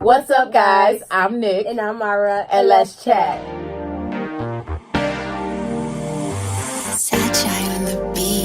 What's up, guys? I'm Nick. And I'm Mara. And let's chat. Satchai on the beat.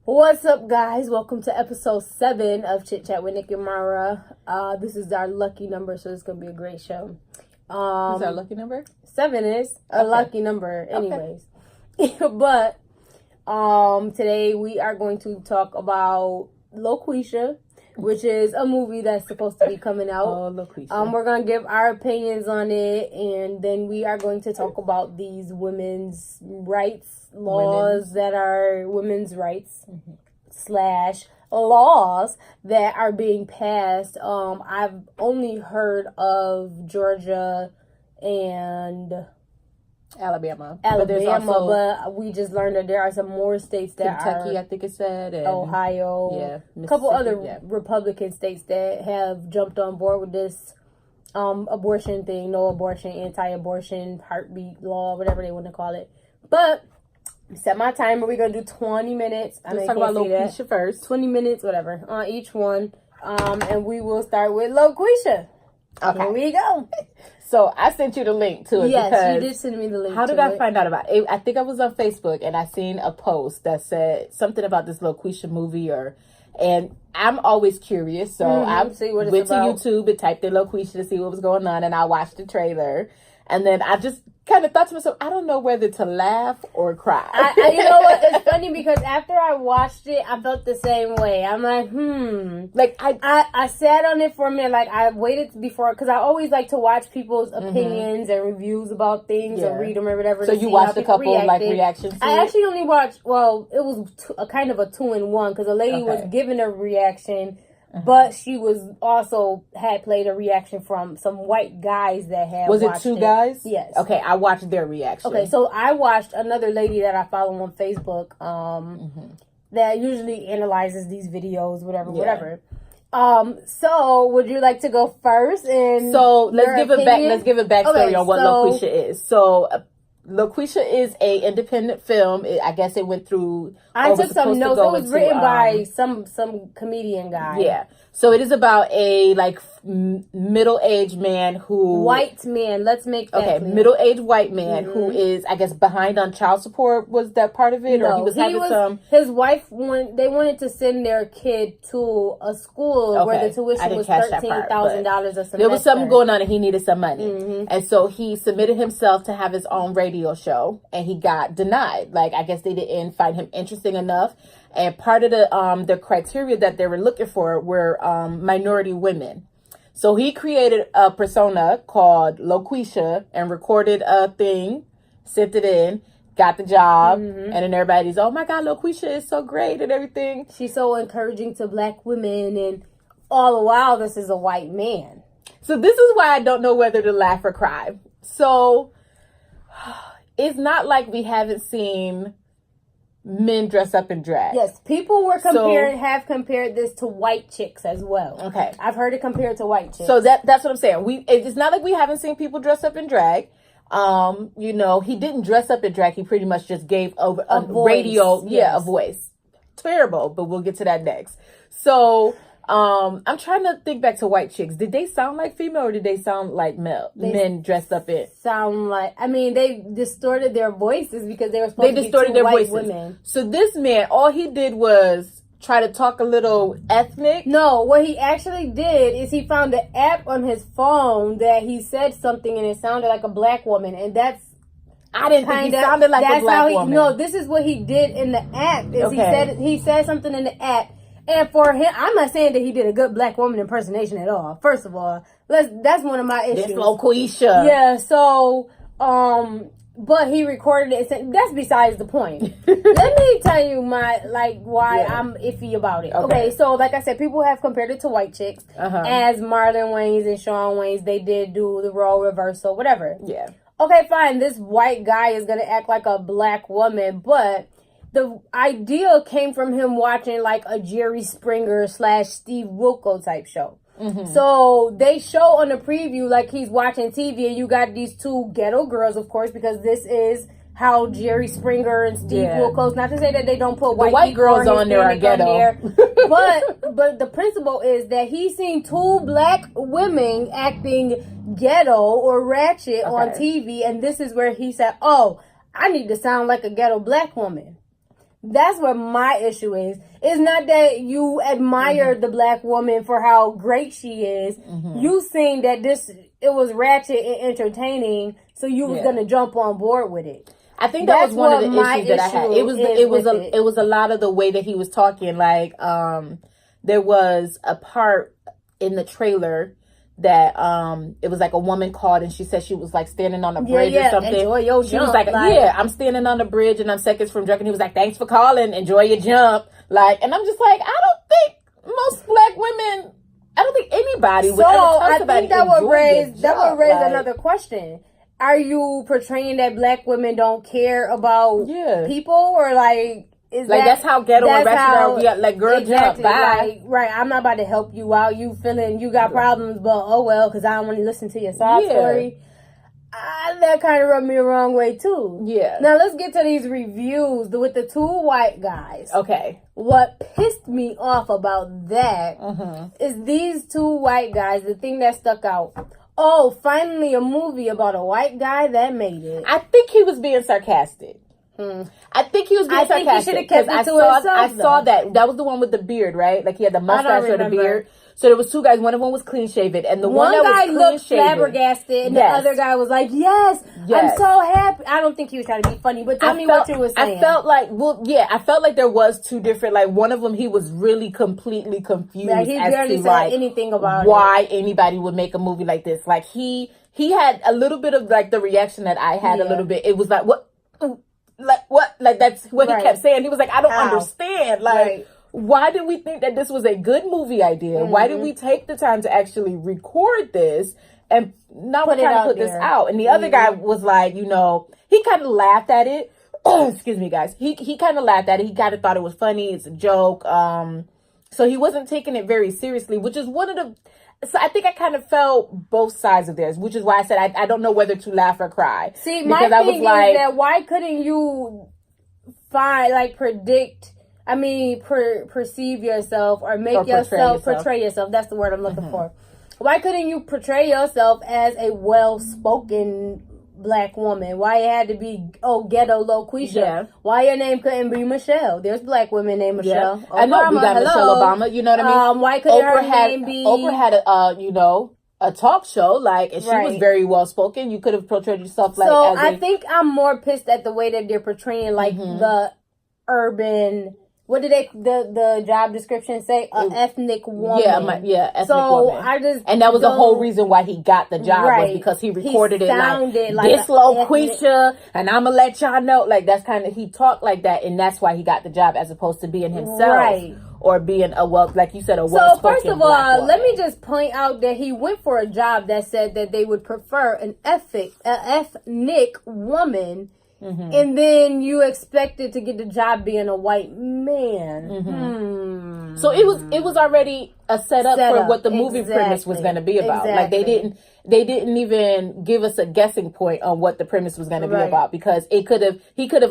What's up, guys? Welcome to episode 7 of Chit Chat with Nick and Mara. This is our lucky number, so it's gonna be a great show. Is our lucky number? 7 is a lucky number, anyways. Okay. But today we are going to talk about Loqueesha, which is a movie that's supposed to be coming out. Oh, Loqueesha. We're gonna give our opinions on it, and then we are going to talk about these women's rights laws that are women's rights / laws that are being passed. I've only heard of Georgia and Alabama, but we just learned that there are some more states that Kentucky, are, I think it said, and Ohio, a couple other Republican states that have jumped on board with this abortion thing, no abortion, anti-abortion, heartbeat law, whatever they want to call it. But set my timer. We're gonna do 20 minutes. Let's talk about Loqueesha first. 20 minutes, whatever, on each one. And we will start with Loqueesha. Okay. Here we go. So I sent you the link to it. Yes, you did send me the link. How did I find out about it? I think I was on Facebook and I seen a post that said something about this Loqueesha movie, and I'm always curious, so I went to YouTube and typed in Loqueesha to see what was going on, and I watched the trailer, and then I just kind of thought to myself, I don't know whether to laugh or cry. You know what? It's funny because after I watched it, I felt the same way. I'm like, Like, I sat on it for a minute. Like, I waited before, because I always like to watch people's opinions and reviews about things or read them or whatever. So you watched a couple reactions to I actually only watched, it was a kind of a 2-in-1, because a lady was giving a reaction, but she was also had played a reaction from some white guys that had watched it. Was it 2 guys? Yes. Okay, I watched their reaction. Okay, so I watched another lady that I follow on Facebook that usually analyzes these videos, whatever. So would you like to go first? So let's give a backstory on what Loqueesha is. So Loqueesha is a independent film. I guess it went through. I took some notes. It was written by some comedian guy. Yeah. So it is about a middle-aged man who white man. Let's make that clear. Middle-aged white man who is, I guess, behind on child support. Was that part of it, or he was having some? His wife they wanted to send their kid to a school where the tuition was $13,000 a semester. There was something going on, and he needed some money, and so he submitted himself to have his own radio show, and he got denied. Like, I guess they didn't find him interesting enough. And part of the criteria that they were looking for were minority women. So he created a persona called Loqueesha and recorded a thing, sent it in, got the job, and then everybody's, oh my God, Loqueesha is so great and everything. She's so encouraging to black women, and all the while this is a white man. So this is why I don't know whether to laugh or cry. So it's not like we haven't seen men dress up in drag. Yes, people were have compared this to white chicks as well. Okay, I've heard it compared to white chicks. So that's what I'm saying. It's not like we haven't seen people dress up in drag. He didn't dress up in drag. He pretty much just gave over a radio, a voice. Terrible, but we'll get to that next. So I'm trying to think back to white chicks. Did they sound like female or did they sound like male? Men dressed up in. Sound like, they distorted their voices because they were supposed to be two white women. So this man, all he did was try to talk a little ethnic. No, what he actually did is he found an app on his phone that he said something and it sounded like a black woman, and that's I didn't think he sounded like a black woman. No, this is what he did in the app. He said something in the app. And for him, I'm not saying that he did a good black woman impersonation at all. First of all, that's one of my issues. It's Loqueesha. Yeah, so But he recorded it. That's besides the point. Let me tell you why I'm iffy about it. Okay, so like I said, people have compared it to white chicks. As Marlon Wayans and Shawn Wayans, they did do the role reversal, whatever. Yeah. Okay, fine. This white guy is going to act like a black woman, but the idea came from him watching like a Jerry Springer / Steve Wilkos type show. So they show on the preview like he's watching TV, and you got these two ghetto girls, of course, because this is how Jerry Springer and Steve Wilkos. Not to say that they don't put white girls on there are ghetto, but the principle is that he's seen two black women acting ghetto or ratchet on TV, and this is where he said, "Oh, I need to sound like a ghetto black woman." That's what my issue is. It's not that you admire the black woman for how great she is. You seen that it was ratchet and entertaining, so you was gonna jump on board with it. I think that was one of the issues that I had. It was a lot of the way that he was talking. Like there was a part in the trailer that it was like a woman called and she said she was like standing on a bridge or something. Enjoy your jump. She was like, I'm standing on the bridge and I'm seconds from drunk. And he was like, thanks for calling. Enjoy your jump. Like, and I'm just like, I don't think most black women, I don't think anybody would ever talk about it. That would raise another question. Are you portraying that black women don't care about people, or like that's how ghetto and ratchet are? We got like girl jump, bye. Right, I'm not about to help you out. You feeling you got problems, but oh well, because I don't want to listen to your sob story. That kind of rubbed me the wrong way too. Yeah. Now let's get to these reviews with the two white guys. Okay. What pissed me off about that is these two white guys. The thing that stuck out. Oh, finally a movie about a white guy that made it. I think he was being sarcastic. I think he was being sarcastic. He should have kept it to himself. I saw that. That was the one with the beard, right? Like he had the mustache or the beard. So there was two guys. One of them was clean shaven, and the one that was clean looked flabbergasted, and the other guy was like, "Yes, I'm so happy." I don't think he was trying to be funny, but tell me what you were saying. I felt like there was two different. Like one of them, he was really completely confused he barely as to said anything about why anybody would make a movie like this. Like he had a little bit of like the reaction that I had a little bit. It was like what. Like that's what he kept saying. He was like, I don't understand. Like, why did we think that this was a good movie idea? Why did we take the time to actually record this and now we're trying to put this out? And the other guy was like, he kind of laughed at it. Excuse me, guys. He kind of laughed at it. He kind of thought it was funny. It's a joke. So he wasn't taking it very seriously, which is one of the. So I think I kind of felt both sides of this, which is why I said I don't know whether to laugh or cry. See, my thing is that why couldn't you perceive yourself or portray yourself. That's the word I'm looking for. Why couldn't you portray yourself as a well-spoken black woman? Why it had to be ghetto Loqueesha? Yeah. Why your name couldn't be Michelle? There's black women named Michelle. Yeah. I know we got Michelle Obama. You know what I mean? Why couldn't her name be? Oprah had a talk show, and she was very well spoken. You could have portrayed yourself like. So I think I'm more pissed at the way that they're portraying the urban. What did the job description say? An ethnic woman. Ethnic woman. And that was the whole reason why he got the job was because he recorded it like this Loqueesha, and I'm gonna let y'all know. Like that's kind of he talked like that, and that's why he got the job as opposed to being himself or being like you said, a well-spoken. So first of all, let me just point out that he went for a job that said that they would prefer an ethnic woman. And then you expected to get the job being a white man. So it was already a setup for what the movie premise was going to be about. Like they didn't even give us a guessing point on what the premise was going to be about, because he could have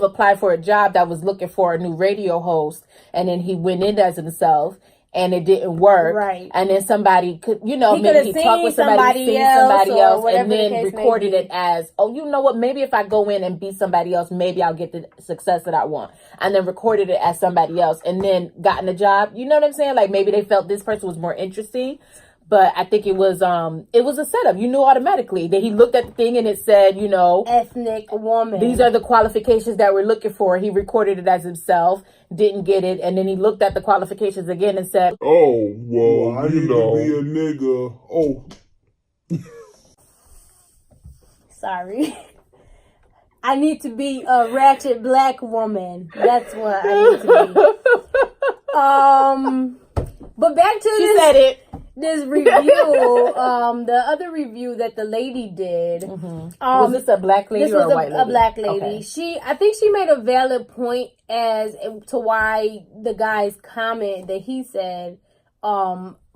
applied for a job that was looking for a new radio host, and then he went in as himself. And it didn't work. Right. And then somebody could, maybe he talked with somebody else and then recorded it as, maybe if I go in and be somebody else, maybe I'll get the success that I want. And then recorded it as somebody else and then gotten the job. You know what I'm saying? Like maybe they felt this person was more interesting. But I think it was a setup. You knew automatically that he looked at the thing and it said, ethnic woman. These are the qualifications that we're looking for. He recorded it as himself, didn't get it, and then he looked at the qualifications again and said, "Oh, well, I need to be a nigga." Oh, sorry. I need to be a ratchet black woman. That's what I need to be. But back to she said it. This review, the other review that the lady did. Was this a black lady or a white lady? A black lady. Okay. I think she made a valid point as to why the guy's comment that he said,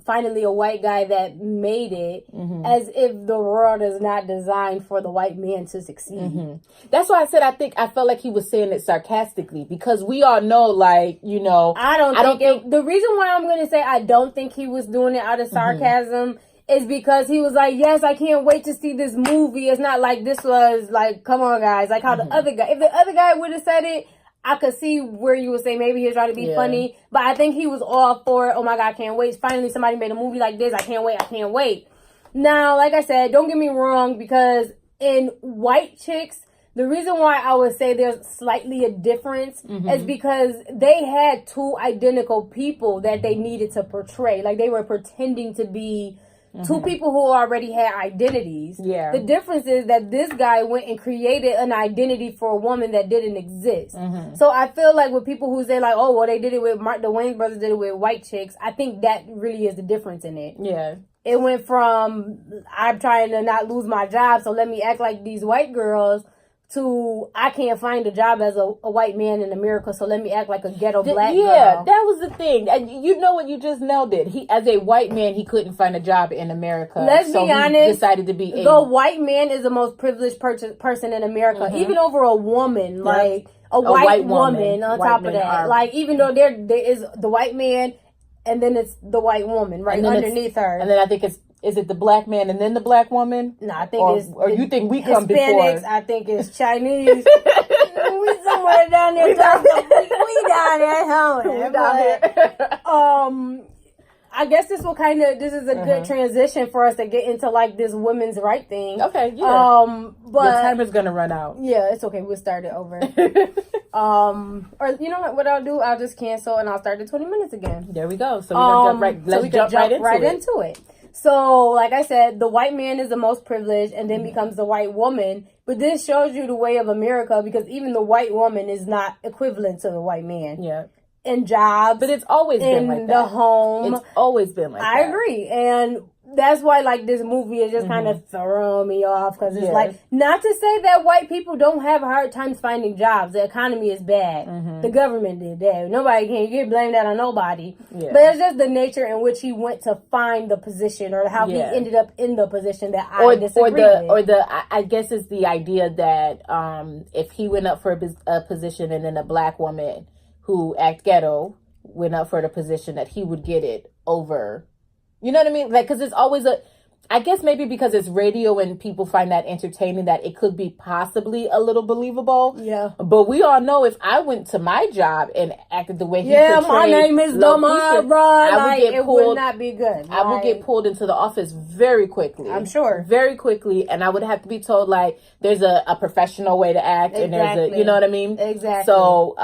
finally a white guy that made it, as if the world is not designed for the white man to succeed. That's why I said I felt like he was saying it sarcastically, because we all know, like, you know, I don't think the reason why I'm going to say I don't think he was doing it out of sarcasm is because he was like, yes, I can't wait to see this movie. It's not like this was like, come on guys, like how the other guy, if the other guy would have said it, I could see where you would say maybe he was trying to be funny, but I think he was all for it. Oh my God, I can't wait. Finally, somebody made a movie like this. I can't wait. Now, like I said, don't get me wrong, because in white chicks, the reason why I would say there's slightly a difference is because they had two identical people that they needed to portray. Like, they were pretending to be two people who already had identities. Yeah. The difference is that this guy went and created an identity for a woman that didn't exist. So I feel like with people who say like, oh, well, they did it with the Wayans brothers did it with white chicks. I think that really is the difference in it. Yeah. It went from I'm trying to not lose my job, so let me act like these white girls, to I can't find a job as a white man in America, so let me act like a ghetto black girl. Yeah, that was the thing. And you know what, you just nailed it. He, as a white man, he couldn't find a job in America. Let's be honest. He decided to be the white man is the most privileged person in America, even over a woman, like a white woman. On top of that, like even though there is the white man, and then it's the white woman right underneath her, and then I think is it the black man and then the black woman? No, I think or you think we come Hispanics, before? I think it's Chinese. We somewhere down there. We down there somewhere. I guess this is a good transition for us to get into like this women's right thing. Okay, yeah. But the timer's gonna run out. Yeah, it's okay. We'll start it over. Or you know what I'll do? I'll just cancel and I'll start the 20 minutes again. There we go. So we're gonna jump right into it. So, like I said, the white man is the most privileged and then becomes the white woman. But this shows you the way of America, because even the white woman is not equivalent to the white man. Yeah. In jobs. But it's always been like that. In the home. It's always been like that. I agree. And that's why, like, this movie is just kind of throwing me off, because it's like, not to say that white people don't have hard times finding jobs. The economy is bad. The government did that. Nobody can blame that on nobody. Yeah. But it's just the nature in which he went to find the position, or how he ended up in the position that I disagree with. I guess it's the idea that if he went up for a position and then a black woman who act ghetto went up for the position, that he would get it over. You know what I mean? Like, because it's always I guess maybe because it's radio and people find that entertaining, that it could be possibly a little believable. Yeah. But we all know if I went to my job and acted the way he portrayed, my name is Loqueesha, it would not be good. I would get pulled into the office very quickly. I'm sure. Very quickly. And I would have to be told, like, there's a professional way to act. And there's you know what I mean? Exactly. So,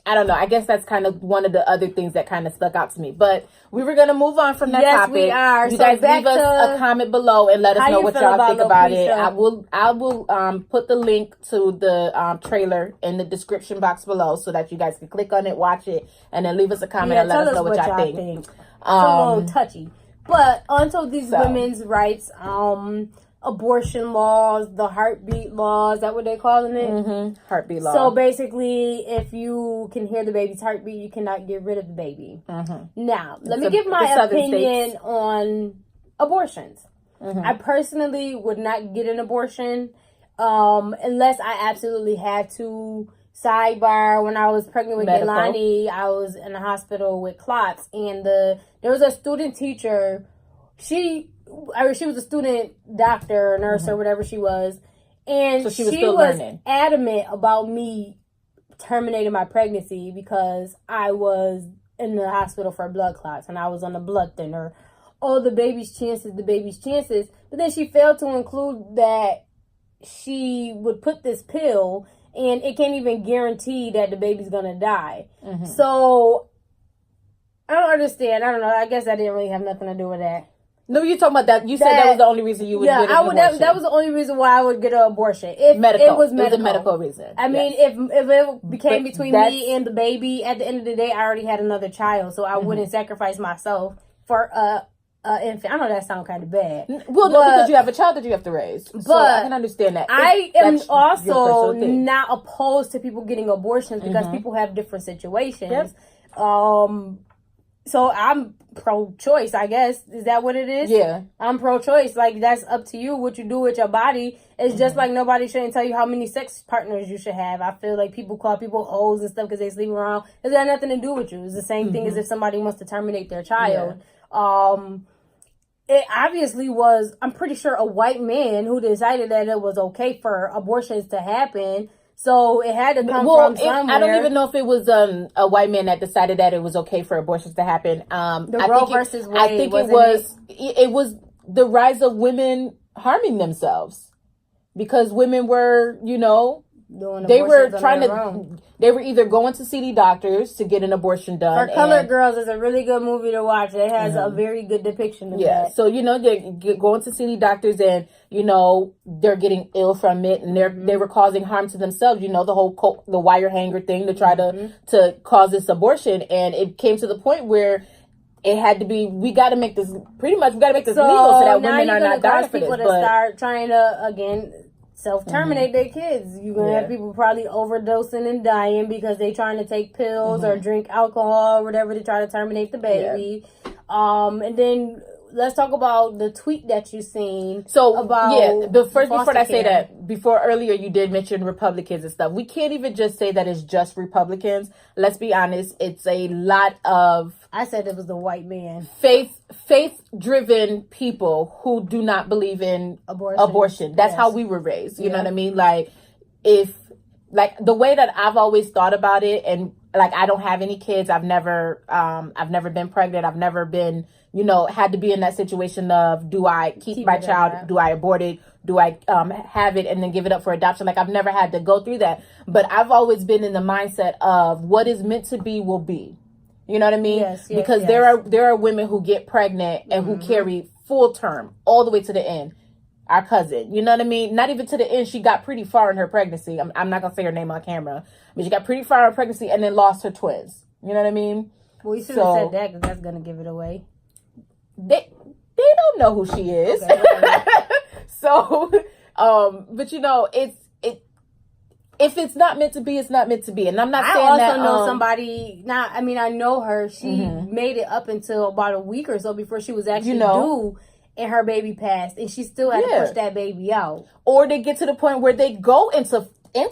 I don't know. I guess that's kind of one of the other things that kind of stuck out to me. But we were going to move on from that topic. Yes, we are. You guys leave us a comment below and let us know what y'all think about it. I will put the link to the trailer in the description box below, so that you guys can click on it, watch it, and then leave us a comment and let us know what y'all think. It's a little touchy. But onto these women's rights, abortion laws, the heartbeat laws, is that what they're calling it? Heartbeat law. So basically, if you can hear the baby's heartbeat, you cannot get rid of the baby. Now, let me give my opinion on abortions. I personally would not get an abortion unless I absolutely had to. Sidebar, when I was pregnant with Jelani, I was in the hospital with clots, and there was a student teacher. She was a student doctor, nurse, or whatever she was. And so she was adamant about me terminating my pregnancy because I was in the hospital for blood clots and I was on a blood thinner. Oh, the baby's chances. But then she failed to include that she would put this pill and it can't even guarantee that the baby's going to die. So I don't understand. I don't know. I guess I didn't really have nothing to do with that. No, you're talking about that. You said that was the only reason you would get an abortion. That was the only reason why I would get an abortion. If medical. It was medical. It was a medical reason. I mean, if it became between me and the baby, at the end of the day, I already had another child, so I wouldn't sacrifice myself for an infant. I know that sounds kind of bad. Well, no, because you have a child that you have to raise. But so I can understand that. I am also not opposed to people getting abortions because people have different situations. Yep. So I'm pro-choice, I guess. Is that what it is? Yeah. I'm pro-choice. Like, that's up to you. What you do with your body. It's just like nobody shouldn't tell you how many sex partners you should have. I feel like people call people hoes and stuff because they sleep around. It's got nothing to do with you. It's the same thing as if somebody wants to terminate their child. Yeah. It obviously was, I'm pretty sure, a white man who decided that it was okay for abortions to happen. So it had to come from somewhere. I don't even know if it was a white man that decided that it was okay for abortions to happen. The Roe versus Wade. I think it was the rise of women harming themselves because women were, they were trying to. They were either going to see the doctors to get an abortion done. For Colored Girls is a really good movie to watch. It has a very good depiction of that. So they're going to see the doctors, and they're getting ill from it, and they were causing harm to themselves. The whole the wire hanger thing to try to cause this abortion, and it came to the point where it had to be. We got to make this legal so that women are not dying for this. People to start trying to again self-terminate their kids. You're going to have people probably overdosing and dying because they trying to take pills or drink alcohol or whatever to try to terminate the baby. Yeah. And then let's talk about the tweet that you seen. So about before I say that, before earlier you did mention Republicans and stuff. We can't even just say that it's just Republicans. Let's be honest. It's a lot of. I said it was the white man. Faith-driven people who do not believe in abortion. That's how we were raised. You know what I mean? Like, the way that I've always thought about it, and like I don't have any kids. I've never been pregnant. I've never been, had to be in that situation of, do I keep my child? Do I abort it? Do I have it and then give it up for adoption? Like, I've never had to go through that. But I've always been in the mindset of what is meant to be will be. You know what I mean? Yes, because there are women who get pregnant and who carry full term all the way to the end. Our cousin, you know what I mean? Not even to the end. She got pretty far in her pregnancy. I'm not going to say her name on camera. But she got pretty far in her pregnancy and then lost her twins. You know what I mean? Well, you should have said that because that's going to give it away. They don't know who she is. Okay. So, but if it's not meant to be, it's not meant to be. And I'm not saying that. I also know somebody. Now, I mean, I know her. She made it up until about a week or so before she was actually due, and her baby passed, and she still had to push that baby out. Or they get to the point where they go into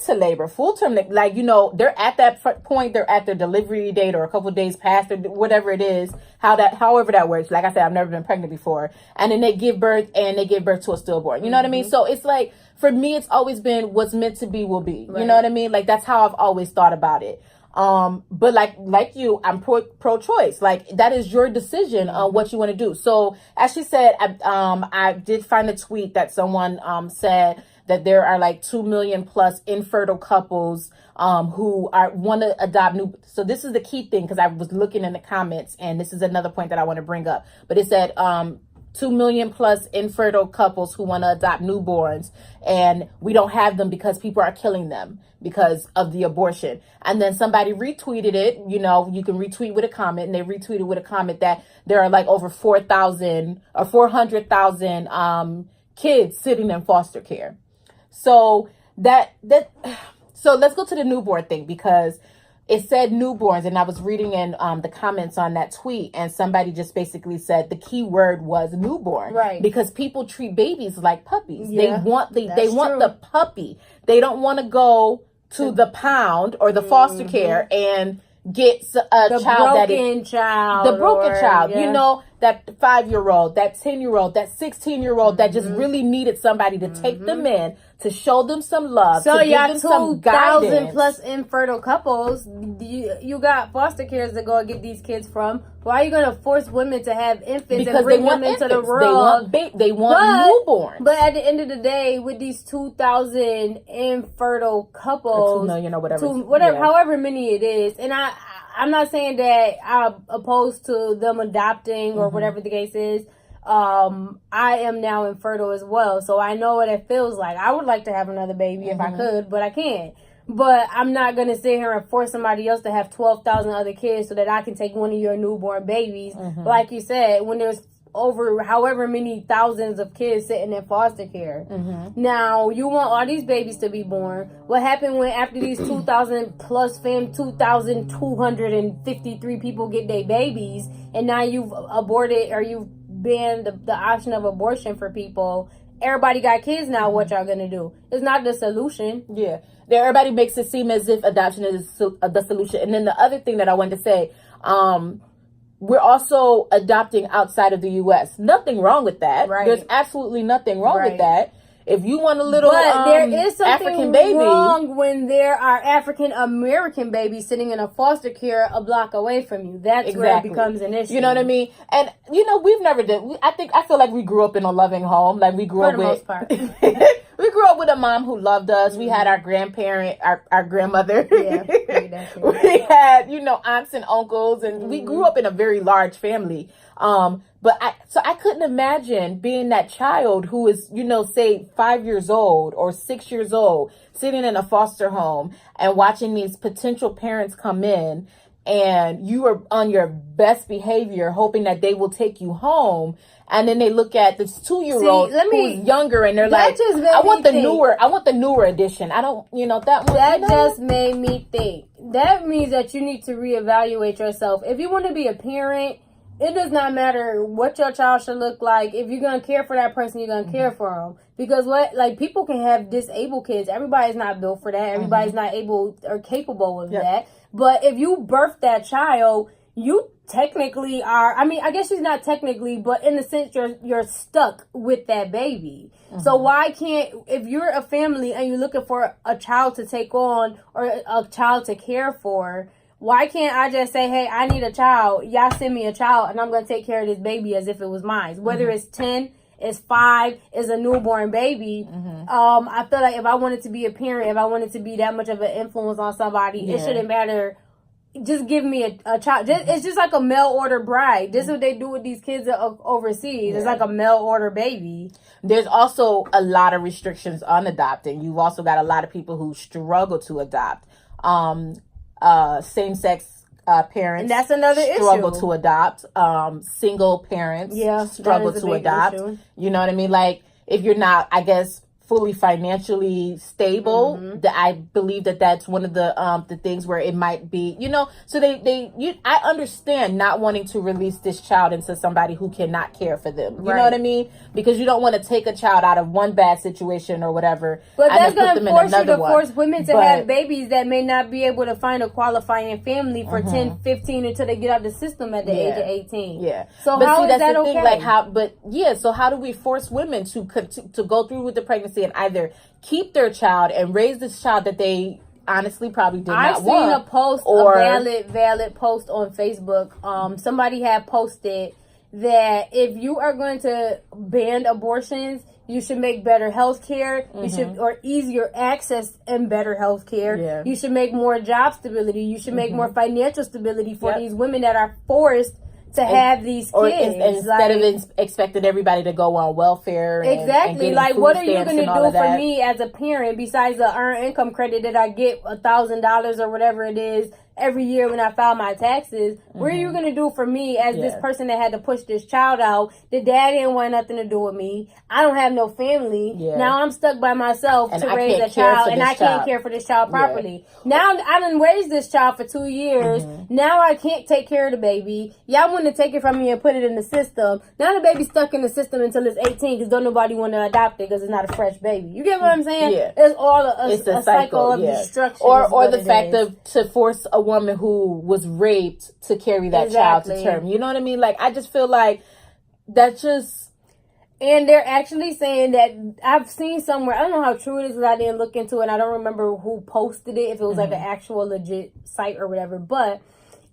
labor, full term. Like, they're at that point. They're at their delivery date or a couple of days past or whatever it is. However that works. Like I said, I've never been pregnant before, and then they give birth to a stillborn. You know what I mean? So it's like, for me, it's always been what's meant to be will be. Right. You know what I mean? Like, that's how I've always thought about it. But like you, I'm pro-choice. Like, that is your decision on what you want to do. So as she said, I did find a tweet that someone said that there are like 2 million plus infertile couples who want to adopt new. So this is the key thing, because I was looking in the comments, and this is another point that I want to bring up. But it said 2 million plus infertile couples who want to adopt newborns, and we don't have them because people are killing them because of the abortion. And then somebody retweeted it. You can retweet with a comment, and they retweeted with a comment that there are like over 4,000 or 400,000 kids sitting in foster care. So so let's go to the newborn thing, because it said newborns, and I was reading in the comments on that tweet, and somebody just basically said the key word was newborn, right? Because people treat babies like puppies. Yeah, they want the puppy. They don't want to go to the pound or the foster care and get a child the broken child. Yeah. That 5-year-old, that 10-year-old, that 16-year-old that just really needed somebody to take them in, to show them some love, so to give them some guidance. 2,000 plus infertile couples, you got foster cares to go and get these kids from. Why are you going to force women to have infants and bring them into the world? They want newborns. But at the end of the day, with these 2,000 infertile couples, or 2 million or whatever, however many it is, and I'm not saying that I'm opposed to them adopting or whatever the case is. I am now infertile as well, so I know what it feels like. I would like to have another baby if I could, but I can't. But I'm not going to sit here and force somebody else to have 12,000 other kids so that I can take one of your newborn babies. Like you said, when there's over however many thousands of kids sitting in foster care. Now, you want all these babies to be born. What happened when after these 2,000 plus 2,253 people get their babies, and now you've aborted or you've banned the option of abortion for people? Everybody got kids now. What y'all gonna do? It's not the solution. Yeah. Everybody makes it seem as if adoption is the solution. And then the other thing that I wanted to say, we're also adopting outside of the U.S. Nothing wrong with that. Right. There's absolutely nothing wrong with that. If you want a little there is something African baby, wrong when there are African American babies sitting in a foster care a block away from you. That's where it becomes an issue. You know what I mean? And we've never done. I feel like we grew up in a loving home. Like we grew up with. For the most part. We grew up with a mom who loved us. We had our grandparent, our grandmother. Yeah, we had, aunts and uncles, and we grew up in a very large family. But I couldn't imagine being that child who is, say 5 years old or 6 years old, sitting in a foster home and watching these potential parents come in, and you are on your best behavior, hoping that they will take you home. And then they look at this 2-year-old who's younger, and they're like, I want the newer edition. I don't, that one. That just made me think. That means that you need to reevaluate yourself. If you want to be a parent, it does not matter what your child should look like. If you're going to care for that person, you're going to care for them. Because people can have disabled kids. Everybody's not built for that. Everybody's not able or capable of that. But if you birth that child, you technically are, I guess she's not technically, but in a sense you're stuck with that baby. So why can't, if you're a family and you're looking for a child to take on or a child to care for, why can't I just say, hey, I need a child, y'all send me a child, and I'm going to take care of this baby as if it was mine, whether it's 10, it's 5, it's a newborn baby. I feel like if I wanted to be a parent, if I wanted to be that much of an influence on somebody, it shouldn't matter. Just give me a child. It's just like a mail order bride. This is what they do with these kids overseas. It's like a mail order baby. There's also a lot of restrictions on adopting. You've also got a lot of people who struggle to adopt. Same-sex parents, and that's another struggle issue. To adopt. Single parents struggle to adopt. Issue. You know what I mean? Like, if you're not, I guess, fully financially stable, that I believe that's one of the things where it might be, so I understand not wanting to release this child into somebody who cannot care for them. You know what I mean? Because you don't want to take a child out of one bad situation or whatever. But that's going to force you to force women to have babies that may not be able to find a qualifying family for 10, 15 until they get out the system at the age of 18. Yeah. So how is that okay? So how do we force women to go through with the pregnancy and either keep their child and raise this child that they honestly probably did not want? I've seen a post, a valid post on Facebook. Somebody had posted that if you are going to ban abortions, you should make better health care. You should, or easier access and better health care. Yeah. You should make more job stability. You should make more financial stability for these women that are forced to have these kids. Instead of expecting everybody to go on welfare. Exactly. And what are you going to do for me as a parent besides the earned income credit that I get $1,000 or whatever it is every year when I file my taxes? What are you going to do for me as this person that had to push this child out? The dad didn't want nothing to do with me. I don't have no family. Now I'm stuck by myself to raise a child, and I can't care for this child properly. Now I done raised this child for 2 years. Now I can't take care of the baby. Y'all want to take it from me and put it in the system. Now the baby's stuck in the system until it's 18 because don't nobody want to adopt it because it's not a fresh baby. You get what I'm saying? Yeah. It's all a cycle of destruction. Or the fact to force a woman who was raped to carry that child to term. You know what I mean? Like, I just feel like that's just... And they're actually saying that, I've seen somewhere, I don't know how true it is because I didn't look into it. I don't remember who posted it, if it was like an actual legit site or whatever. But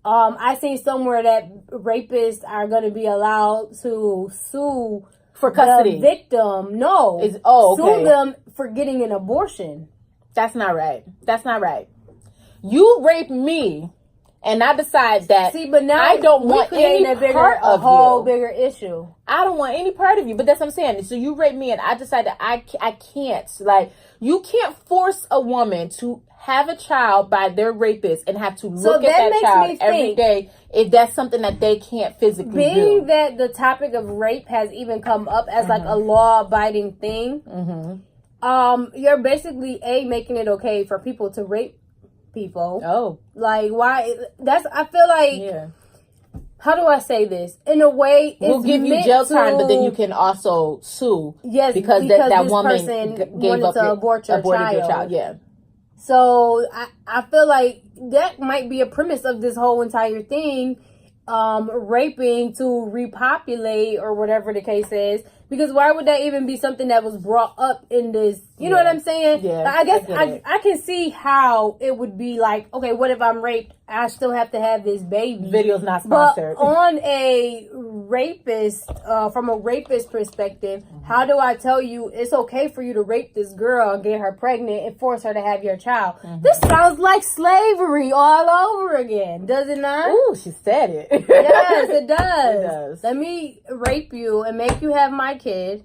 I seen somewhere that rapists are going to be allowed to sue for custody. The victim. No. Sue them for getting an abortion. That's not right. That's not right. You raped me, And I decide that but now I don't want any part of you. A whole bigger issue. I don't want any part of you, but that's what I'm saying. So you rape me, and I decide that I can't. Like, you can't force a woman to have a child by their rapist and have to look at that child every day if that's something that they can't physically do. Being that the topic of rape has even come up as like a law-abiding thing, you're basically making it okay for people to rape people. Oh, like, why? I feel like, how do I say this? In a way, we'll give you jail time, but then you can also sue. Yes, because that this woman person gave wanted up to abort your child. Yeah. So I feel like that might be a premise of this whole entire thing, raping to repopulate or whatever the case is. Because why would that even be something that was brought up in this? You know what I'm saying? Yeah, I guess I can see how it would be like, okay, what if I'm raped? I still have to have this baby. Video's not sponsored. But on a rapist, from a rapist perspective, how do I tell you it's okay for you to rape this girl and get her pregnant and force her to have your child? This sounds like slavery all over again, does it not? Ooh, she said it. Yes, it does. It does. Let me rape you and make you have my kid.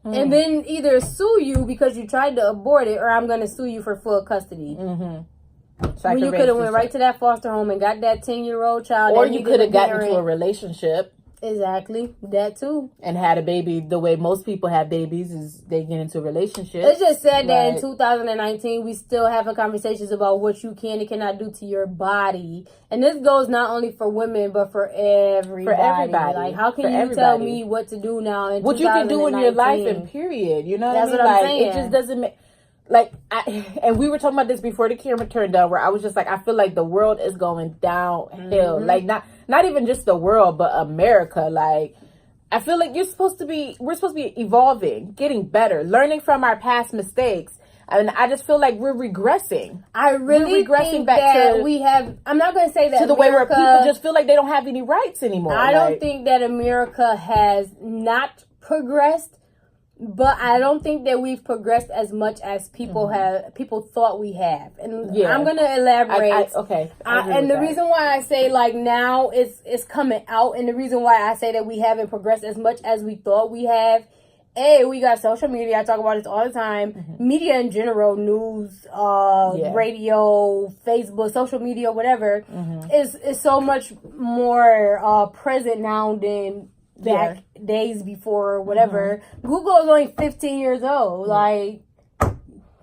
And then either sue you because you tried to abort it, or I'm going to sue you for full custody. When you could have went right to that foster home and got that 10-year-old child. Or you could have gotten into a relationship. Exactly. That too. And had a baby the way most people have babies, is they get into a relationship. It's just sad that in 2019 we still having conversations about what you can and cannot do to your body. And this goes not only for women but for everybody. For everybody. Like, how can you tell me what to do now in what 2019? You can do in your life, and period. You know what I mean? That's what I'm saying. It just doesn't make... Like, and we were talking about this before the camera turned on, where I was just like, I feel like the world is going downhill. Like, not even just the world, but America. Like, I feel like we're supposed to be evolving, getting better, learning from our past mistakes. And I just feel like we're regressing. I really think that we have, I'm not going to say that to the way where people just feel like they don't have any rights anymore. I don't think that America has not progressed. But I don't think that we've progressed as much as people thought we have. And I'm going to elaborate. And the reason why I say, like, now it's coming out, and the reason why I say that we haven't progressed as much as we thought we have, we got social media. I talk about this all the time. Media in general, news, radio, Facebook, social media, whatever, is so much more present now than back days before or whatever. Google is only 15 years old. Like, can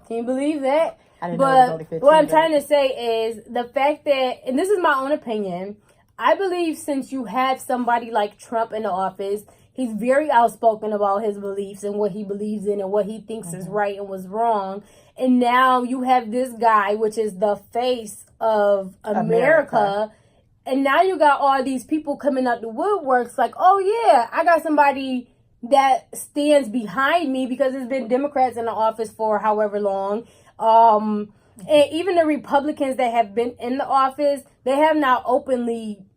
you believe that? I didn't know it was only 15 what I'm trying to say is the fact that, and this is my own opinion, I believe since you have somebody like Trump in the office, he's very outspoken about his beliefs and what he believes in and what he thinks is right and what's wrong. And now you have this guy, which is the face of America. And now you got all these people coming out the woodworks like, oh yeah, I got somebody that stands behind me, because there's been Democrats in the office for however long. And even the Republicans that have been in the office, they have not openly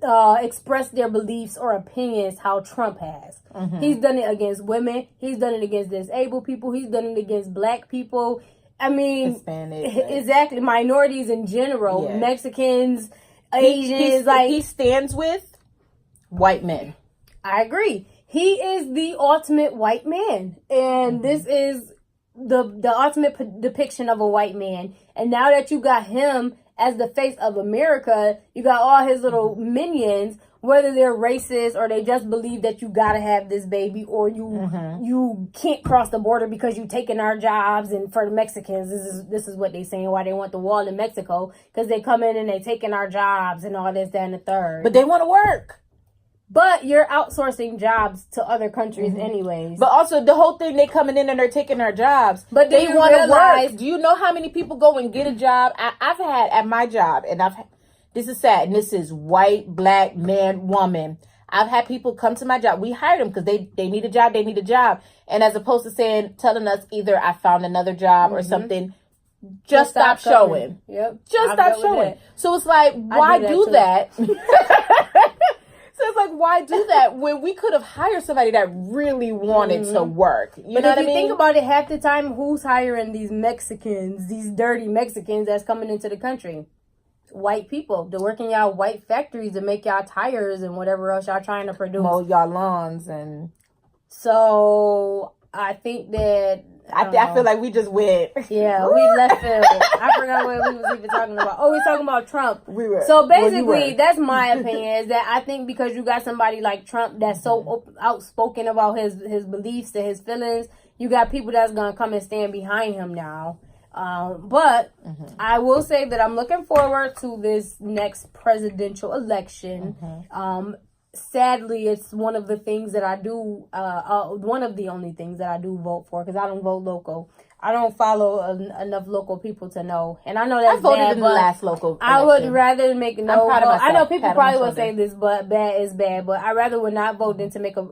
expressed their beliefs or opinions how Trump has. He's done it against women. He's done it against disabled people. He's done it against black people. I mean, Hispanic, exactly, minorities in general, Mexicans, Asians. He stands with white men. I agree. He is the ultimate white man, and this is the ultimate depiction of a white man. And now that you got him as the face of America, you got all his little minions, whether they're racist or they just believe that you gotta have this baby, or you can't cross the border because you taking our jobs. And for the Mexicans, this is what they saying, why they want the wall in Mexico, because they come in and they taking our jobs and all this, that, and the third. But they want to work. But you're outsourcing jobs to other countries anyways. But also the whole thing, they coming in and they're taking our jobs. But they want to work. Do you know how many people go and get a job? I've had at my job, and this is sad, and this is white, black, man, woman. I've had people come to my job. We hired them because they need a job. They need a job. And as opposed to telling us either I found another job or something, just stop showing. Just stop showing. So it's like, why do that? So it's like, why do that when we could have hired somebody that really wanted to work? You know what I mean? Think about it, half the time, who's hiring these Mexicans, these dirty Mexicans that's coming into the country? white people to work in y'all white factories to make y'all tires and whatever else y'all trying to produce. Mow y'all lawns and... So I think that... I feel like we just went. Yeah, we left field. I forgot what we was even talking about. Oh, we talking about Trump. We were. So basically, that's my opinion, is that I think because you got somebody like Trump that's so outspoken about his beliefs and his feelings, you got people that's going to come and stand behind him now. But I will say that I'm looking forward to this next presidential election. Sadly, it's one of the things that I do, one of the only things that I do vote for, because I don't vote local. I don't follow enough local people to know. And I know that's I voted bad, in the last local election. I would rather make no vote. I know people probably would say this, this, but bad is bad. But I rather would not vote than to make a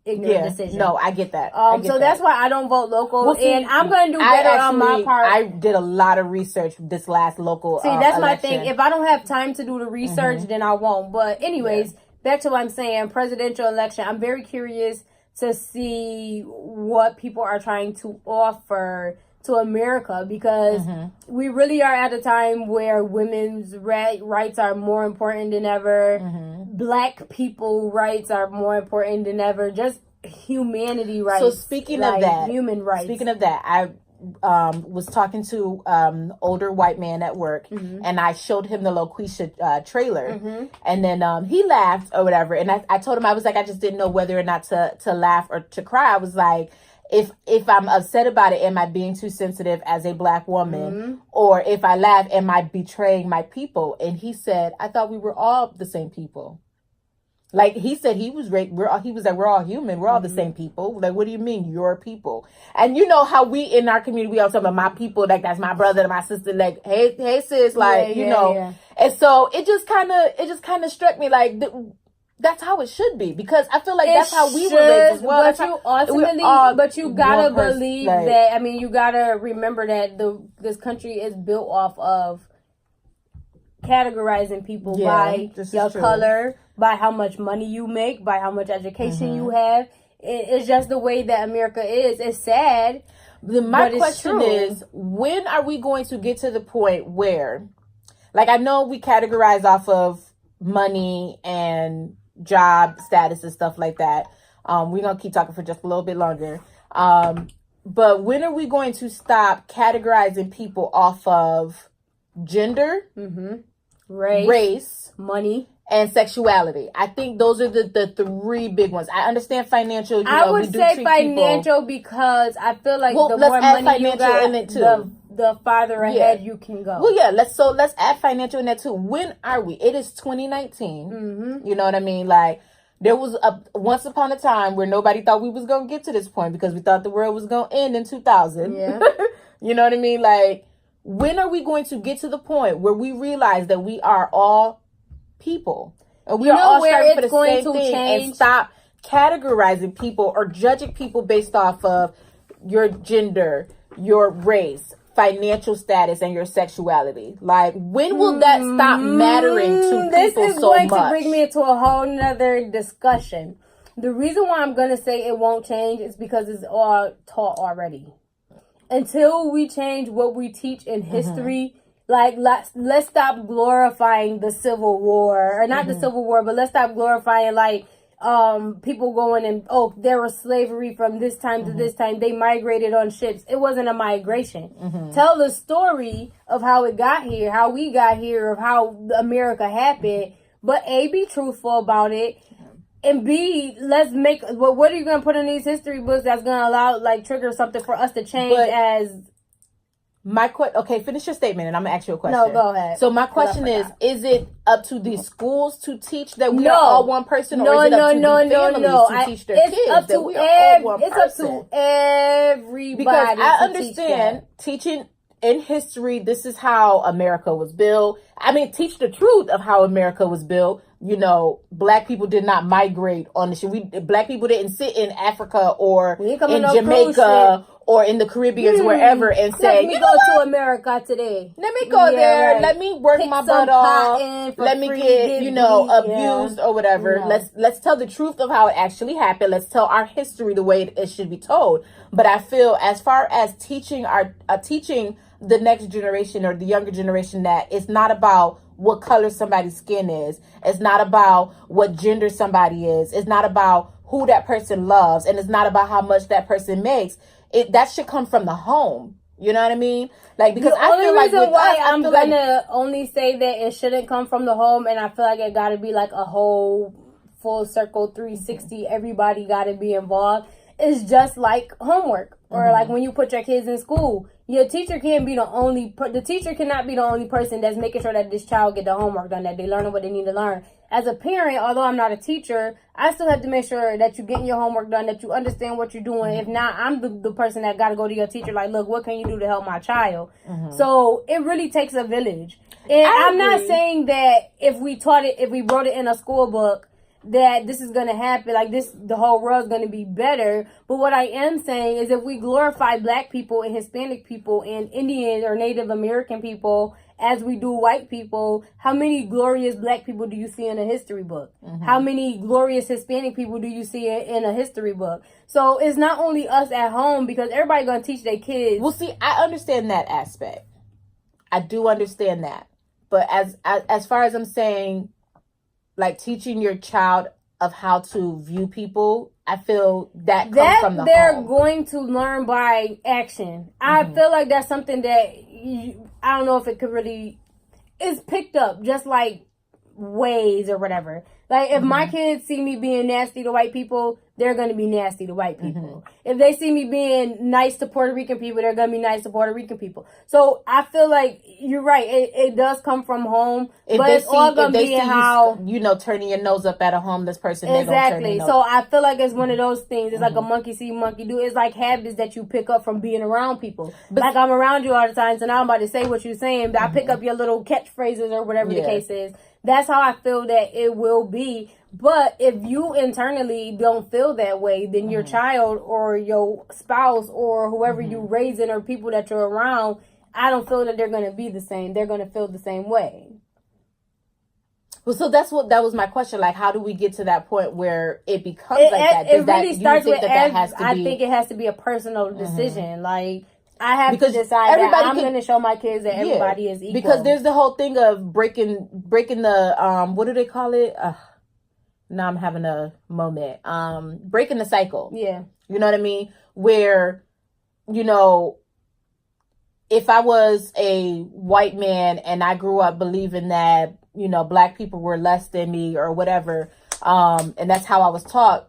ignorant decision. No, I get that. So that's why I don't vote local. Well, see, and I'm going to do better on my part. I did a lot of research this last local that's election. my thing. If I don't have time to do the research, then I won't. But anyways... Yeah. Back to what I'm saying, presidential election, I'm very curious to see what people are trying to offer to America, because we really are at a time where women's rights are more important than ever. Black people rights are more important than ever. Just humanity rights. So speaking of that, human rights. Speaking of that, I was talking to older white man at work, and I showed him the Loqueesha trailer, and then he laughed or whatever, and I told him, I was like, I just didn't know whether or not to laugh or to cry. I was like, if I'm upset about it, am I being too sensitive as a Black woman, or if I laugh, am I betraying my people? And he said, I thought we were all the same people. Like, he said he was like, we're all human. We're all the same people. Like, what do you mean, your people? And you know how we, in our community, we all talk about my people, like, that's my brother and my sister, like, hey, sis, like, you know. Yeah. And so it just kind of struck me, like, that's how it should be. Because I feel like that's how we were raised as well. But you gotta believe that, I mean, you gotta remember that this country is built off of categorizing people by your color, by how much money you make, by how much education you have. It's just the way that America is. It's sad. My question is, when are we going to get to the point where, like, I know we categorize off of money and job status and stuff like that. We're going to keep talking for just a little bit longer. But when are we going to stop categorizing people off of gender, race, money, and sexuality? I think those are the three big ones. I understand financial. I would say financial because I feel like the more money you got, in it too. The farther ahead you can go. Well, yeah, let's add financial in that too. When are we? It is 2019. You know what I mean? Like, there was once upon a time where nobody thought we was going to get to this point because we thought the world was going to end in 2000. Yeah. You know what I mean? Like, when are we going to get to the point where we realize that we are all people and we are all striving for the same thing, and stop categorizing people or judging people based off of your gender, your race, financial status, and your sexuality? Like, when will that stop mattering to people so much? This is going to bring me into a whole nother discussion. The reason why I'm going to say it won't change is because it's all taught already. Until we change what we teach in history, like, let's stop glorifying the Civil War, or not the Civil War, but let's stop glorifying, like, people going and, there was slavery from this time to this time. They migrated on ships. It wasn't a migration. Tell the story of how it got here, how we got here, of how America happened. But A, be truthful about it. And B, let's make, what are you going to put in these history books that's going to allow, like, trigger something for us to change okay, finish your statement and I'm going to ask you a question. No, go ahead. So my question is it up to the schools to teach that we are all one person, or is it up to the families to teach their kids that we are all one person? It's up to everybody. Because I understand teaching in history, this is how America was built. I mean, teach the truth of how America was built. You know, Black people did not migrate on the ship. Black people didn't sit in Africa or in Jamaica or in the Caribbean, wherever, and say, let me go to America today. Let me go there. Right. Let me work my butt off. Let me get, abused or whatever. No. Let's tell the truth of how it actually happened. Let's tell our history the way it should be told. But I feel, as far as teaching the next generation or the younger generation, that it's not about what color somebody's skin is. It's not about what gender somebody is. It's not about who that person loves. And it's not about how much that person makes. That should come from the home. You know what I mean? Like, because I feel like with us, I'm gonna only say that it shouldn't come from the home, and I feel like it gotta be like a whole full circle 360. Everybody gotta be involved. It's just like homework, or like when you put your kids in school. Your teacher can't be the teacher cannot be the only person that's making sure that this child get the homework done, that they learn what they need to learn. As a parent, although I'm not a teacher, I still have to make sure that you're getting your homework done, that you understand what you're doing. If not, I'm the person that got to go to your teacher, like, look, what can you do to help my child? So it really takes a village. And I'm not saying that if we wrote it in a school book, that this is going to happen, like this, the whole world's going to be better. But what I am saying is if we glorify Black people and Hispanic people and Indian or Native American people as we do white people, how many glorious Black people do you see in a history book? How many glorious Hispanic people do you see in a history book? So it's not only us at home, because everybody's going to teach their kids. Well, see, I understand that aspect. I do understand that. But as far as I'm saying, like teaching your child of how to view people, I feel that comes from the home. They're going to learn by action. I feel like that's something that I don't know if it could really, it's picked up just like ways or whatever. Like if my kids see me being nasty to white people, they're going to be nasty to white people. If they see me being nice to Puerto Rican people, they're going to be nice to Puerto Rican people. So I feel like you're right. It does come from home, but it's all going to be how, turning your nose up at a homeless person. Exactly. So I feel like it's one of those things. It's like a monkey see, monkey do. It's like habits that you pick up from being around people. But like I'm around you all the time, so now I'm about to say what you're saying, but I pick up your little catchphrases or whatever the case is. That's how I feel that it will be. But if you internally don't feel that way, then your child or your spouse or whoever you raising or people that you're around, I don't feel that they're going to be the same. They're going to feel the same way. Well, so that was my question. Like, how do we get to that point where it becomes like that? It really starts with, I think it has to be a personal decision. Like, I have to decide that I'm going to show my kids that everybody is equal. Because there's the whole thing of breaking the, what do they call it? Now I'm having a moment. Breaking the cycle. Yeah. You know what I mean? Where, if I was a white man and I grew up believing that, Black people were less than me or whatever, and that's how I was taught,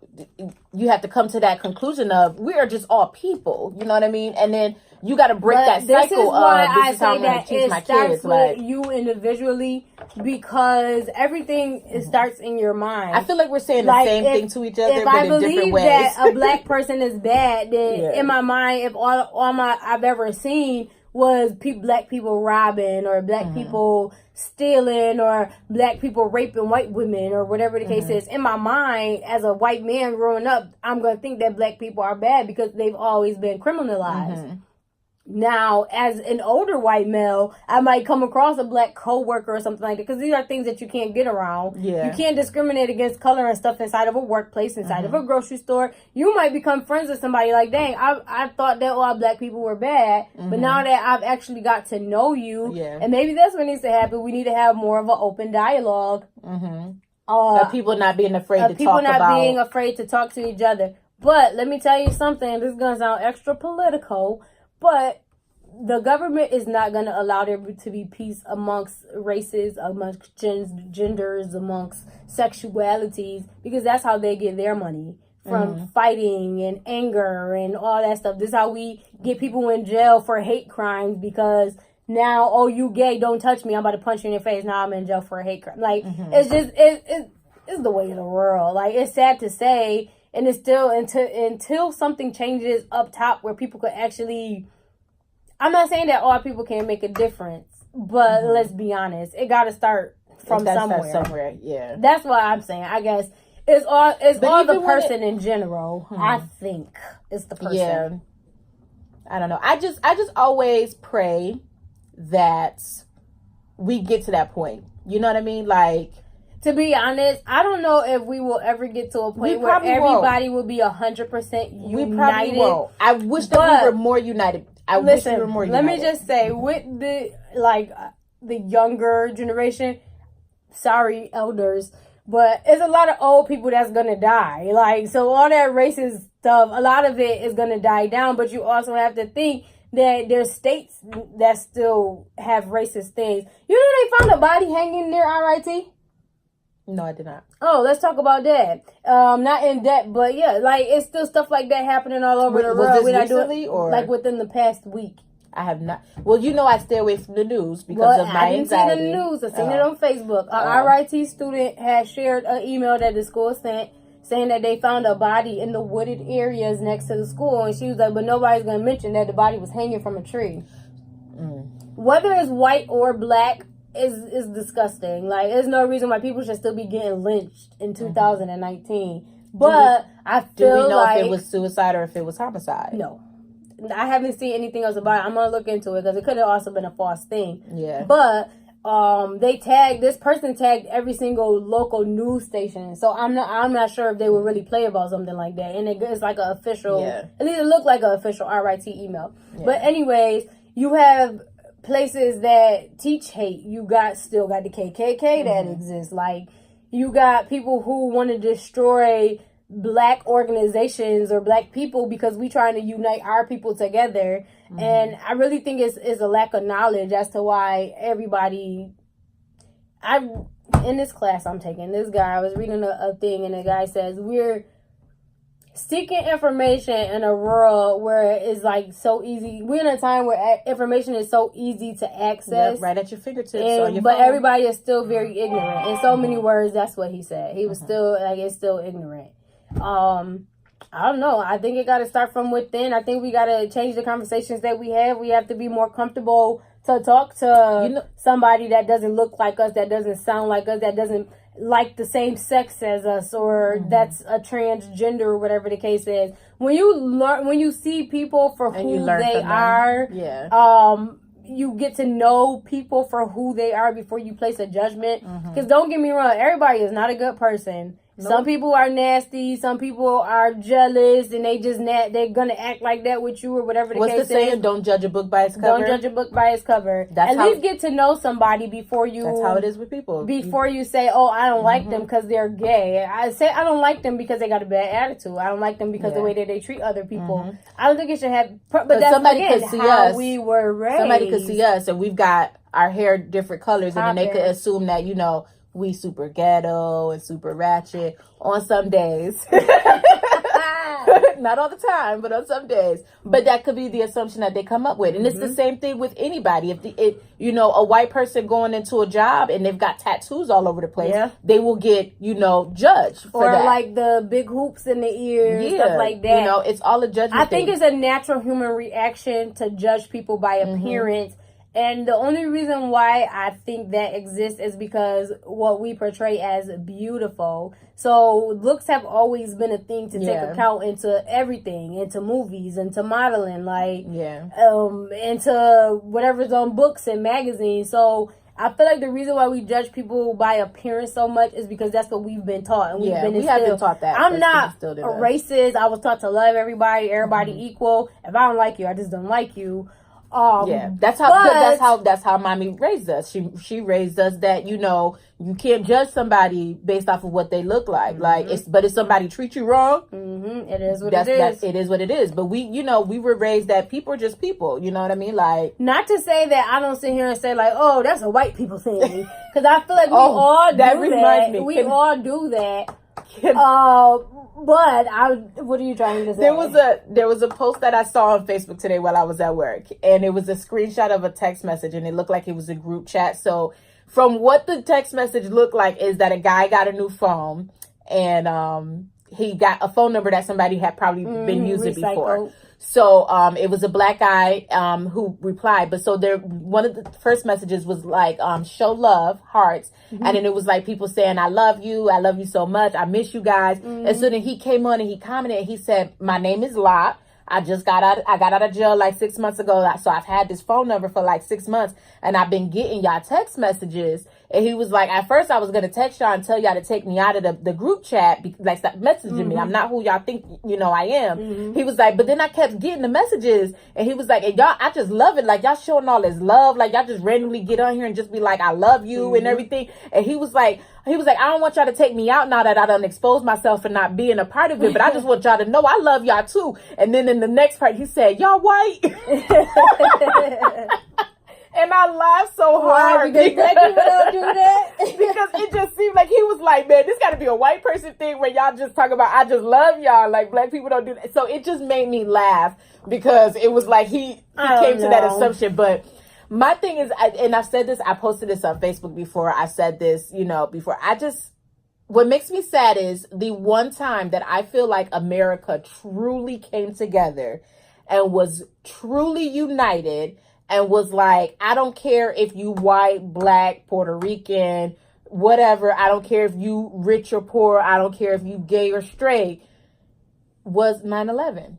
you have to come to that conclusion of we are just all people. You know what I mean? And then you got to break that cycle of this is how I'm going to teach my kids. Like you individually, because everything starts in your mind. I feel like we're saying the same thing to each other, but in different ways. If I believe that a Black person is bad, then in my mind, if all I've ever seen was Black people robbing or Black people stealing or Black people raping white women or whatever the case is, in my mind, as a white man growing up, I'm going to think that Black people are bad because they've always been criminalized. Now, as an older white male, I might come across a Black coworker or something like that, because these are things that you can't get around. Yeah. You can't discriminate against color and stuff inside of a workplace, inside of a grocery store. You might become friends with somebody like, dang, I thought that all Black people were bad, but now that I've actually got to know you, and maybe that's what needs to happen. We need to have more of an open dialogue. Of people not being afraid to talk about. People not being afraid to talk to each other. But let me tell you something. This is going to sound extra political, but the government is not going to allow there to be peace amongst races, amongst genders, amongst sexualities, because that's how they get their money, from fighting and anger and all that stuff. This is how we get people in jail for hate crimes, because now, oh, you gay, don't touch me, I'm about to punch you in your face. Now I'm in jail for a hate crime. Like, it's just, it's the way of the world. Like, it's sad to say. And it's still until something changes up top where people could actually, I'm not saying that all people can't make a difference, but let's be honest, it got to start from somewhere. Yeah. That's what I'm saying. I guess it's all the person in general. I think it's the person. Yeah. I don't know. I just always pray that we get to that point. You know what I mean? Like, to be honest, I don't know if we will ever get to a point where everybody will be 100% united. We probably won't. I wish that we were more united. Let me just say, with the, like, the younger generation. Sorry, elders. But it's a lot of old people that's going to die. Like, so all that racist stuff, a lot of it is going to die down. But you also have to think that there's states that still have racist things. You know they found a body hanging near RIT? No, I did not. Oh, let's talk about that. Not in depth, but yeah, like it's still stuff like that happening all over the world. Was this recently or like within the past week? I have not. Well, I stay away from the news because of my anxiety. I didn't see the news. I seen it on Facebook. A RIT student has shared an email that the school sent saying that they found a body in the wooded areas next to the school, and she was like, "But nobody's gonna mention that the body was hanging from a tree." Whether it's white or black is disgusting. Like, there's no reason why people should still be getting lynched in 2019. But I feel do we know like if it was suicide or if it was homicide? No. I haven't seen anything else about it. I'm gonna look into it because it could have also been a false thing. Yeah. But this person tagged every single local news station. So I'm not sure if they would really play about something like that. And it's like an official, at least it looked like an official RIT email. Yeah. But anyways, you have places that teach hate. You still got the KKK that exists. Like, you got people who want to destroy black organizations or black people because we trying to unite our people together. And I really think it's a lack of knowledge as to why everybody. In this class I'm taking, this guy, I was reading a thing, and the guy says we're seeking information in a world where it's like so easy. We're in a time where information is so easy to access, right at your fingertips. On your but phone. everybody is still very ignorant. In so many words, that's what he said. He was still it's still ignorant. I don't know. I think it got to start from within. I think we got to change the conversations that we have. We have to be more comfortable to talk to somebody that doesn't look like us, that doesn't sound like us, that doesn't like the same sex as us, or that's a transgender or whatever the case is. When you see people for who they are, you get to know people for who they are before you place a judgment. Because don't get me wrong, everybody is not a good person. Nope. Some people are nasty. Some people are jealous, and they're gonna act like that with you or whatever the case is. What's the saying? Don't judge a book by its cover. Don't judge a book by its cover. At least get to know somebody before you. That's how it is with people. Before you say, "Oh, I don't like them because they're gay." I say I don't like them because they got a bad attitude. I don't like them because the way that they treat other people. I don't think it should have. But that's somebody could see how us. We were raised. Somebody could see us, and we've got our hair different colors, and then they could assume that we super ghetto and super ratchet on some days. Not all the time, but on some days. But that could be the assumption that they come up with. And it's the same thing with anybody. If a white person going into a job and they've got tattoos all over the place, they will get, judged for that. Or like the big hoops in the ears, stuff like that. It's all a judgment I think it's a natural human reaction to judge people by appearance. And the only reason why I think that exists is because what we portray as beautiful. So looks have always been a thing to take account into everything, into movies, into modeling, into whatever's on books and magazines. So I feel like the reason why we judge people by appearance so much is because that's what we've been taught. And we have been taught that. I'm not a racist. I was taught to love everybody equal. If I don't like you, I just don't like you. That's how mommy raised us. She raised us that you can't judge somebody based off of what they look like. But if somebody treats you wrong, it is what it is. It is what it is. But we were raised that people are just people. You know what I mean? Like, not to say that I don't sit here and say like, oh, that's a white people thing, because I feel like we all do that. We all do that. But what are you trying to say? There was a post that I saw on Facebook today while I was at work, and it was a screenshot of a text message, and it looked like it was a group chat. So from what the text message looked like is that a guy got a new phone, and he got a phone number that somebody had probably been using before. So it was a black guy who replied. But so one of the first messages was like, show love, hearts. And then it was like people saying, I love you so much, I miss you guys. And so then he came on and he commented, he said, my name is Lot. I got out of jail like 6 months ago. So I've had this phone number for like 6 months, and I've been getting y'all text messages. And he was like, at first I was going to text y'all and tell y'all to take me out of the group chat, like stop messaging me. I'm not who y'all think, I am. He was like, but then I kept getting the messages, and he was like, and y'all, I just love it. Like, y'all showing all this love. Like, y'all just randomly get on here and just be like, I love you and everything. And he was like, I don't want y'all to take me out now that I done exposed myself and not being a part of it, but I just want y'all to know I love y'all too. And then in the next part, he said, y'all white. And I laughed so hard because black people don't do that. Because it just seemed like he was like, man, this got to be a white person thing where y'all just talk about, I just love y'all. Like, black people don't do that. So it just made me laugh because it was like he came to that assumption. But my thing is, and I've said this, I posted this on Facebook before. I said this, before. What makes me sad is the one time that I feel like America truly came together and was truly united and was like, I don't care if you white, black, Puerto Rican, whatever. I don't care if you rich or poor. I don't care if you gay or straight, was 9/11.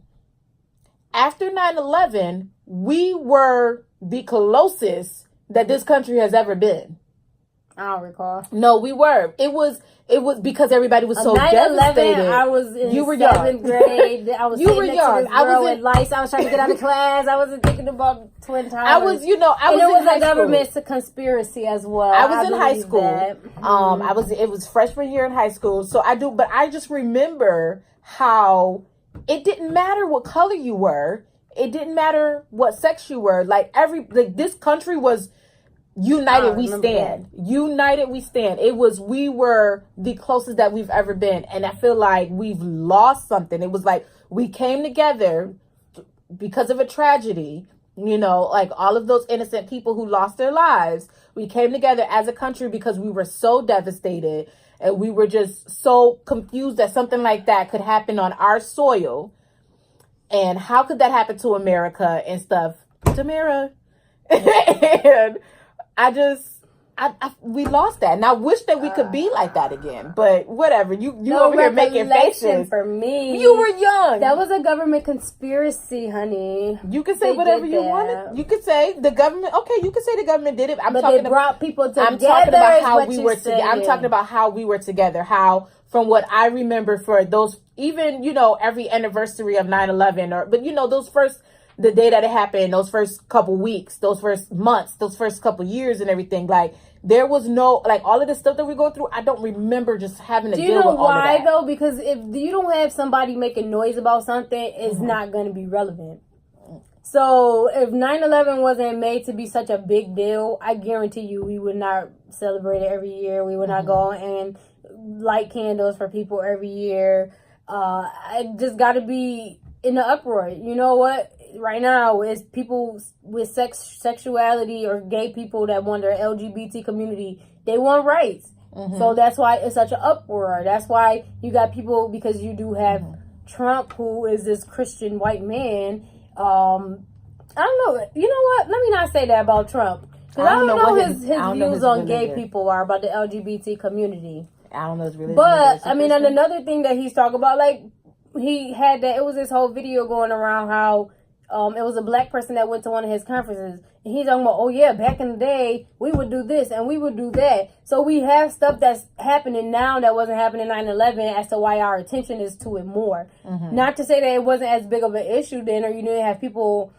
After 9/11, we were the closest that this country has ever been. I don't recall. No, we were. It was because everybody was so 9/11, devastated. I was in you were 7th grade. I was you were young. I was in lights. I was trying to get out of class. I wasn't thinking about Twin Towers. I was and it was in a government conspiracy as well. I was in high school. It was freshman year in high school. So but I just remember how it didn't matter what color you were. It didn't matter what sex you were. This country was united, we stand. United, we stand. We were the closest that we've ever been. And I feel like we've lost something. It was like we came together because of a tragedy, like all of those innocent people who lost their lives. We came together as a country because we were so devastated and we were just so confused that something like that could happen on our soil. And how could that happen to America and stuff? Tamara. And we lost that, and I wish that we could be like that again. But whatever, you over here making faces. For me, you were young. That was a government conspiracy, honey. You can say whatever you wanted. You could say the government. Okay, you can say the government did it. They brought people together. I'm talking about how we were together. I'm talking about how we were together. How, from what I remember, for those, even every anniversary of 9/11, the day that it happened, those first couple weeks, those first months, those first couple years and everything, there was no, all of this stuff that we're going through, I don't remember just having to deal with all of that. Do you know why, though? Because if you don't have somebody making noise about something, it's not going to be relevant. So if 9/11 wasn't made to be such a big deal, I guarantee you we would not celebrate it every year. We would not go and light candles for people every year. I just got to be in the uproar. You know what? Right now is people with sexuality or gay people that want their LGBT community. They want rights. So that's why it's such an uproar. That's why you got people, because you do have Trump, who is this Christian white man. I don't know. You know what? Let me not say that about Trump. Because I don't know what his views on gay people are about the LGBT community. I don't know his religion. But, and another thing that he's talking about, he had that, it was this whole video going around how it was a black person that went to one of his conferences, and he's talking about, oh yeah, back in the day, we would do this and we would do that. So we have stuff that's happening now that wasn't happening 9/11 as to why our attention is to it more. Not to say that it wasn't as big of an issue then, or you didn't have people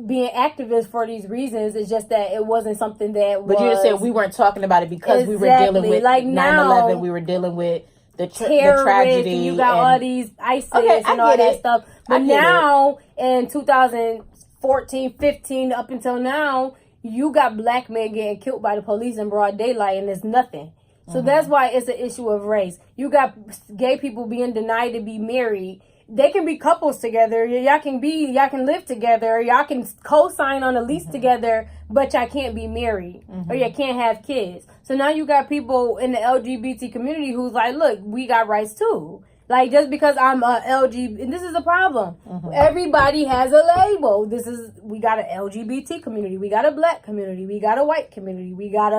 being activists for these reasons. It's just that it wasn't something that was... But you just said we weren't talking about it because we were dealing with 9/11, we were dealing with the tragedy. And you got all these ISIS and all that stuff. But now, in 2014, 15, up until now, you got black men getting killed by the police in broad daylight, and it's nothing. So that's why it's an issue of race. You got gay people being denied to be married. They can be couples together. Y'all can live together. Y'all can co-sign on a lease together, but y'all can't be married or you can't have kids. So now you got people in the LGBT community who's like, look, we got rights too. Just because I'm a LGBT, this is a problem. Everybody has a label. We got an LGBT community. We got a black community. We got a white community. We got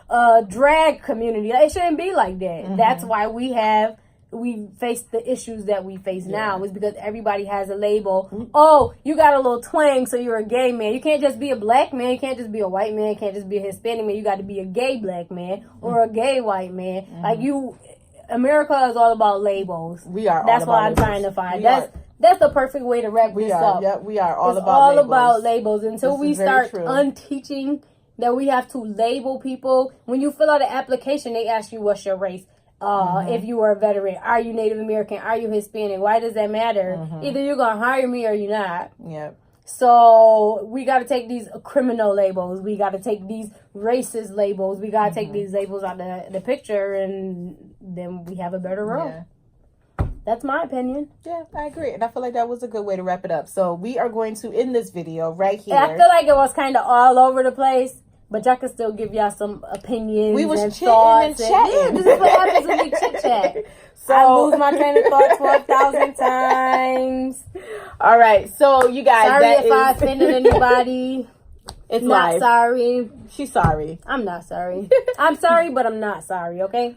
a drag community. It shouldn't be like that. That's why we have we face the issues that we face now is because everybody has a label. Oh, you got a little twang, so you're a gay man. You can't just be a black man. You can't just be a white man. You can't just be a Hispanic man. You got to be a gay black man or a gay white man. Like America is all about labels. We are. That's what I'm labels. trying to find. That's the perfect way to wrap this up. Yep, we are all it's about all labels. about labels until this we start unteaching that we have to label people. When you fill out an application, they ask you what's your race. If you are a veteran, are you Native American? Are you Hispanic? Why does that matter? Either you're gonna hire me or you're not. Yep. So we got to take these criminal labels. We got to take these racist labels. We got to take these labels out the picture, and then we have a better world. Yeah. That's my opinion. Yeah, I agree. And I feel like that was a good way to wrap it up. So we are going to end this video right here. And I feel like it was kind of all over the place. But y'all can still give y'all some opinions. We was and chitting thoughts and chatting. Yeah, this is what happens when we chit chat. So I lose my train of thought 12,000 times. All right, so you guys. Sorry if I offended anybody. It's not live. Sorry. She's sorry. I'm not sorry. I'm sorry, but I'm not sorry. Okay.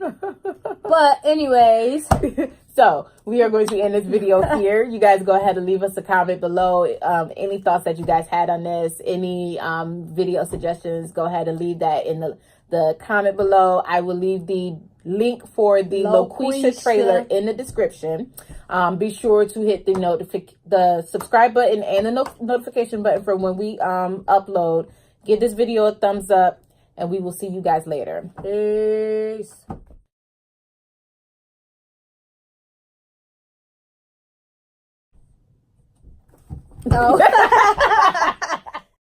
But anyways. So we are going to end this video here. You guys go ahead and leave us a comment below. Any thoughts that you guys had on this, any video suggestions, go ahead and leave that in the comment below. I will leave the link for the Loqueesha trailer in the description. Be sure to hit the subscribe button and the notification button for when we upload. Give this video a thumbs up, and we will see you guys later. Peace. No.